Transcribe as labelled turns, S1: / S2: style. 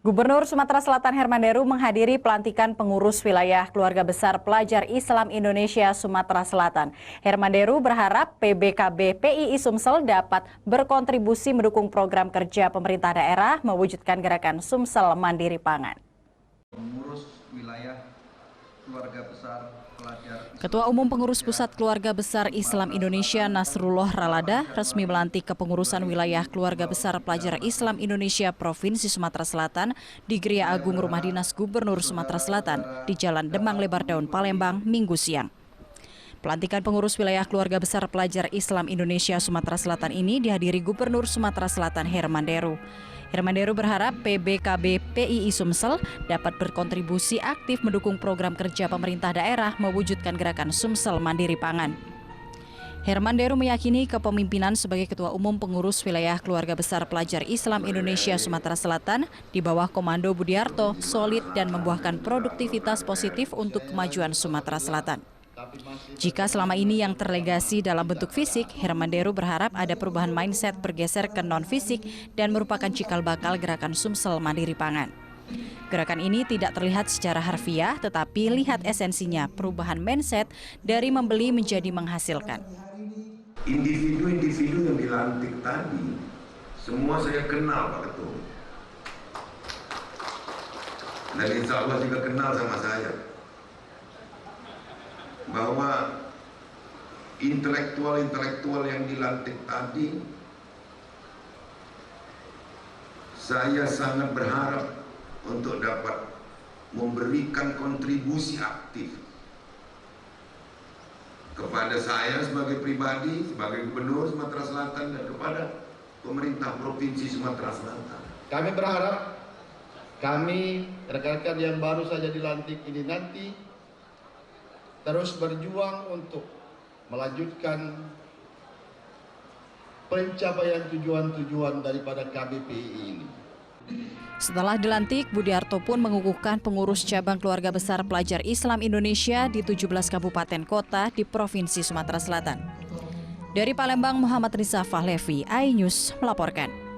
S1: Gubernur Sumatera Selatan Herman Deru menghadiri pelantikan pengurus wilayah Keluarga Besar Pelajar Islam Indonesia Sumatera Selatan. Herman Deru berharap PBKB PII Sumsel dapat berkontribusi mendukung program kerja pemerintah daerah mewujudkan gerakan Sumsel Mandiri Pangan.
S2: Pengurus wilayah Keluarga Besar
S1: Ketua Umum Pengurus Pusat Keluarga Besar Islam Indonesia Nasrullah Ralada resmi melantik kepengurusan wilayah Keluarga Besar Pelajar Islam Indonesia Provinsi Sumatera Selatan di Gria Agung Rumah Dinas Gubernur Sumatera Selatan di Jalan Demang Lebar Daun, Palembang, Minggu siang. Pelantikan pengurus wilayah Keluarga Besar Pelajar Islam Indonesia Sumatera Selatan ini dihadiri Gubernur Sumatera Selatan Herman Deru. Herman Deru berharap PBKB PII Sumsel dapat berkontribusi aktif mendukung program kerja pemerintah daerah mewujudkan gerakan Sumsel Mandiri Pangan. Herman Deru meyakini kepemimpinan sebagai Ketua Umum Pengurus Wilayah Keluarga Besar Pelajar Islam Indonesia Sumatera Selatan di bawah komando Budiarto solid dan membuahkan produktivitas positif untuk kemajuan Sumatera Selatan. Jika selama ini yang terlegasi dalam bentuk fisik, Herman Deru berharap ada perubahan mindset bergeser ke non-fisik dan merupakan cikal bakal gerakan Sumsel Mandiri Pangan. Gerakan ini tidak terlihat secara harfiah, tetapi lihat esensinya, perubahan mindset dari membeli menjadi menghasilkan.
S3: Individu-individu yang dilantik tadi, semua saya kenal Pak Ketua. Dan insya Allah juga kenal sama saya. Bahwa intelektual-intelektual yang dilantik tadi, saya sangat berharap untuk dapat memberikan kontribusi aktif kepada saya sebagai pribadi, sebagai Gubernur Sumatera Selatan dan kepada pemerintah Provinsi Sumatera Selatan.
S4: Kami berharap rekan-rekan yang baru saja dilantik ini nanti terus berjuang untuk melanjutkan pencapaian tujuan-tujuan daripada KBPI ini.
S1: Setelah dilantik, Budiarto pun mengukuhkan pengurus cabang Keluarga Besar Pelajar Islam Indonesia di 17 kabupaten kota di Provinsi Sumatera Selatan. Dari Palembang, Muhammad Rizafah Levi, iNews melaporkan.